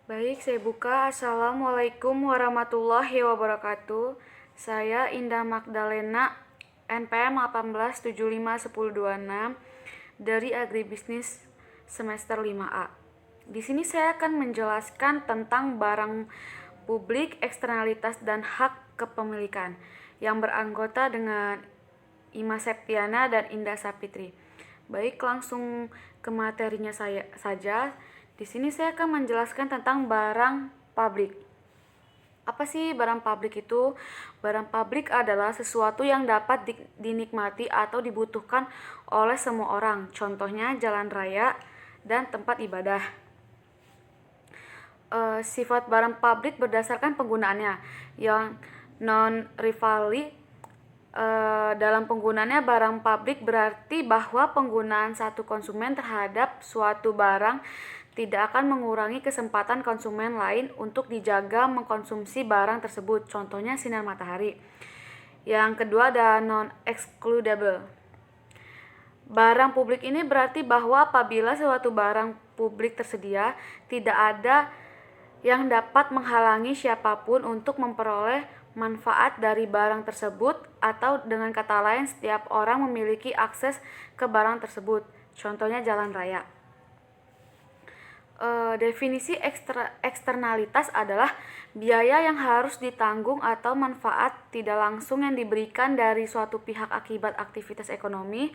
Baik, saya buka. Assalamualaikum warahmatullahi wabarakatuh. Saya Indah Magdalena, NPM 18751026 dari Agribisnis semester 5A. Di sini saya akan menjelaskan tentang barang publik, eksternalitas dan hak kepemilikan yang beranggota dengan Ima Septiana dan Indah Sapitri. Baik, langsung ke materinya saya saja. Di sini saya akan menjelaskan tentang barang pabrik. Apa sih barang pabrik itu? Barang pabrik adalah sesuatu yang dapat dinikmati atau dibutuhkan oleh semua orang. Contohnya jalan raya dan tempat ibadah. Sifat barang pabrik berdasarkan penggunaannya. Yang non-rivalry dalam penggunaannya, barang pabrik berarti bahwa penggunaan satu konsumen terhadap suatu barang tidak akan mengurangi kesempatan konsumen lain untuk dijaga mengkonsumsi barang tersebut. Contohnya sinar matahari. Yang kedua ada non-excludable. Barang publik ini berarti bahwa apabila suatu barang publik tersedia, tidak ada yang dapat menghalangi siapapun untuk memperoleh manfaat dari barang tersebut, atau dengan kata lain setiap orang memiliki akses ke barang tersebut. Contohnya jalan raya. Definisi eksternalitas adalah biaya yang harus ditanggung atau manfaat tidak langsung yang diberikan dari suatu pihak akibat aktivitas ekonomi.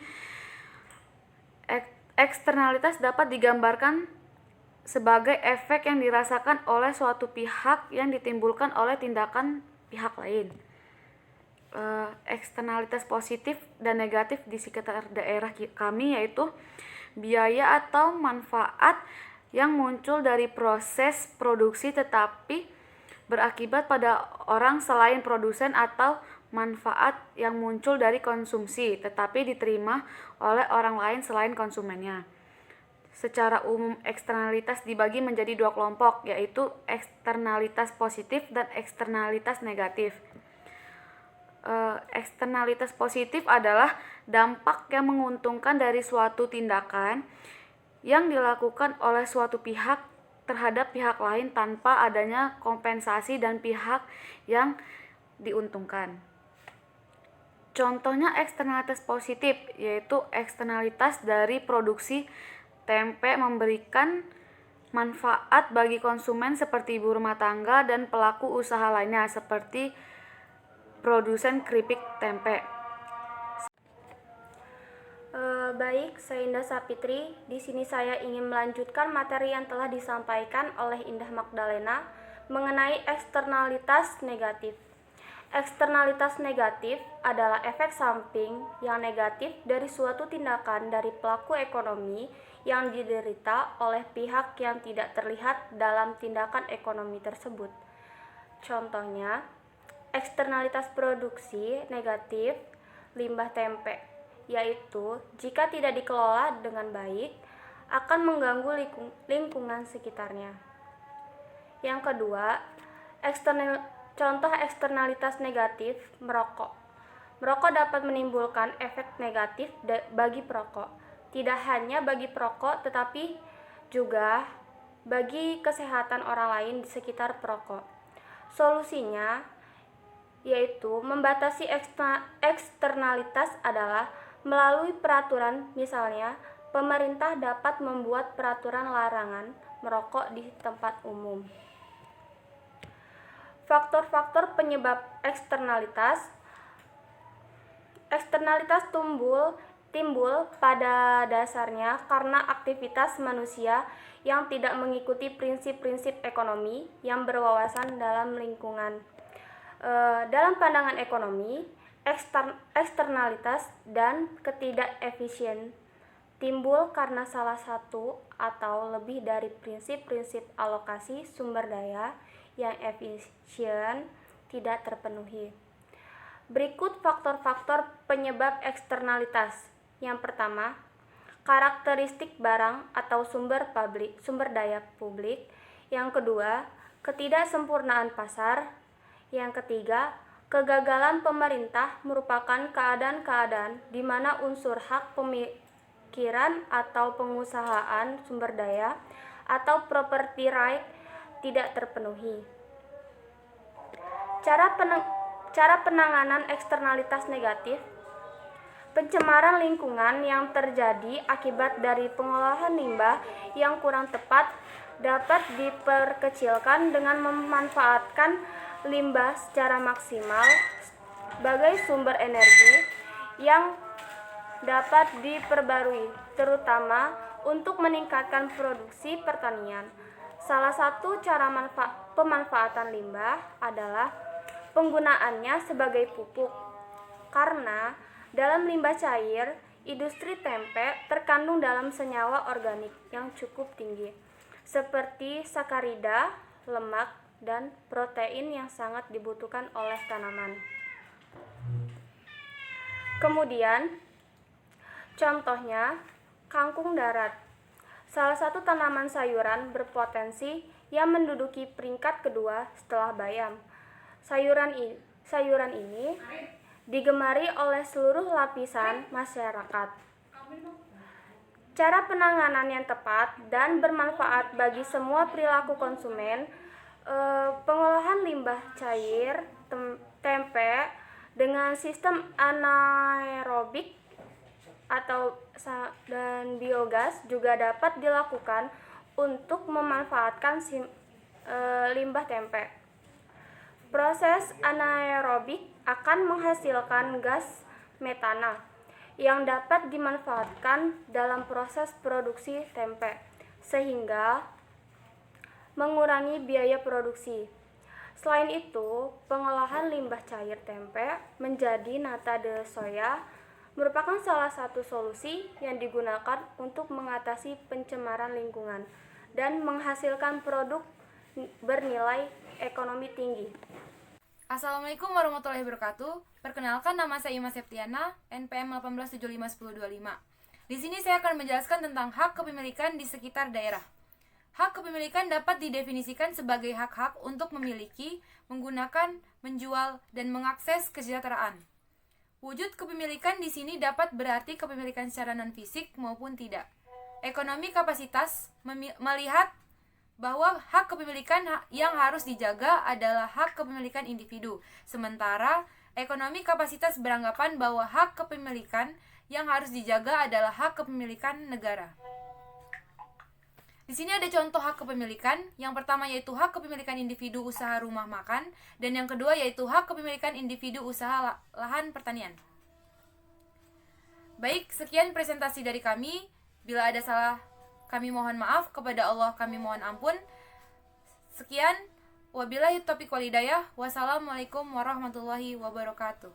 Eksternalitas dapat digambarkan sebagai efek yang dirasakan oleh suatu pihak yang ditimbulkan oleh tindakan pihak lain. Eksternalitas positif dan negatif di sekitar daerah kami yaitu biaya atau manfaat yang muncul dari proses produksi tetapi berakibat pada orang selain produsen, atau manfaat yang muncul dari konsumsi tetapi diterima oleh orang lain selain konsumennya. Secara umum, eksternalitas dibagi menjadi dua kelompok, yaitu eksternalitas positif dan eksternalitas negatif. Eksternalitas positif adalah dampak yang menguntungkan dari suatu tindakan yang dilakukan oleh suatu pihak terhadap pihak lain tanpa adanya kompensasi dan pihak yang diuntungkan. Contohnya eksternalitas positif yaitu eksternalitas dari produksi tempe memberikan manfaat bagi konsumen seperti ibu rumah tangga dan pelaku usaha lainnya seperti produsen keripik tempe. Baik, saya Indah Sapitri. Di sini saya ingin melanjutkan materi yang telah disampaikan oleh Indah Magdalena mengenai eksternalitas negatif. Eksternalitas negatif adalah efek samping yang negatif dari suatu tindakan dari pelaku ekonomi yang diderita oleh pihak yang tidak terlihat dalam tindakan ekonomi tersebut. Contohnya, eksternalitas produksi negatif limbah tempe, yaitu jika tidak dikelola dengan baik akan mengganggu lingkungan sekitarnya. Yang kedua, contoh eksternalitas negatif merokok. Merokok dapat menimbulkan efek negatif bagi perokok, tidak hanya bagi perokok tetapi juga bagi kesehatan orang lain di sekitar perokok. Solusinya yaitu membatasi eksternalitas adalah melalui peraturan. Misalnya, pemerintah dapat membuat peraturan larangan merokok di tempat umum. Faktor-faktor penyebab eksternalitas. Eksternalitas timbul pada dasarnya karena aktivitas manusia yang tidak mengikuti prinsip-prinsip ekonomi yang berwawasan dalam lingkungan. Dalam pandangan ekonomi, eksternalitas dan ketidakefisien timbul karena salah satu atau lebih dari prinsip-prinsip alokasi sumber daya yang efisien tidak terpenuhi. Berikut faktor-faktor penyebab eksternalitas. Yang pertama, karakteristik barang atau sumber daya publik. Yang kedua, ketidaksempurnaan pasar. Yang ketiga, kegagalan pemerintah merupakan keadaan-keadaan di mana unsur hak pemikiran atau pengusahaan sumber daya atau property right tidak terpenuhi. Cara penanganan eksternalitas negatif. Pencemaran lingkungan yang terjadi akibat dari pengolahan limbah yang kurang tepat dapat diperkecilkan dengan memanfaatkan limbah secara maksimal sebagai sumber energi yang dapat diperbarui, terutama untuk meningkatkan produksi pertanian. Salah satu cara pemanfaatan limbah adalah penggunaannya sebagai pupuk, karena dalam limbah cair, industri tempe terkandung dalam senyawa organik yang cukup tinggi, seperti sakarida, lemak, dan protein yang sangat dibutuhkan oleh tanaman. Kemudian, contohnya, kangkung darat, salah satu tanaman sayuran berpotensi yang menduduki peringkat kedua setelah bayam. Sayuran ini digemari oleh seluruh lapisan masyarakat. Cara penanganan yang tepat dan bermanfaat bagi semua perilaku konsumen, pengolahan limbah cair tempe dengan sistem anaerobik dan biogas juga dapat dilakukan untuk memanfaatkan limbah tempe. Proses anaerobik akan menghasilkan gas metana yang dapat dimanfaatkan dalam proses produksi tempe, sehingga mengurangi biaya produksi. Selain itu, pengolahan limbah cair tempe menjadi nata de soya merupakan salah satu solusi yang digunakan untuk mengatasi pencemaran lingkungan dan menghasilkan produk bernilai ekonomi tinggi. Assalamualaikum warahmatullahi wabarakatuh. Perkenalkan, nama saya Ima Septiana, NPM 18751025. Di sini saya akan menjelaskan tentang hak kepemilikan di sekitar daerah. Hak kepemilikan dapat didefinisikan sebagai hak-hak untuk memiliki, menggunakan, menjual, dan mengakses kesejahteraan. Wujud kepemilikan di sini dapat berarti kepemilikan secara non-fisik maupun tidak. Ekonomi kapasitas melihat bahwa hak kepemilikan yang harus dijaga adalah hak kepemilikan individu. Sementara ekonomi kapasitas beranggapan bahwa hak kepemilikan yang harus dijaga adalah hak kepemilikan negara. Di sini ada contoh hak kepemilikan. Yang pertama yaitu hak kepemilikan individu usaha rumah makan, dan yang kedua yaitu hak kepemilikan individu usaha lahan pertanian. Baik, sekian presentasi dari kami. Bila ada salah, kami mohon maaf, kepada Allah kami mohon ampun. Sekian, wabillahi taufiq wal hidayah. Wassalamualaikum warahmatullahi wabarakatuh.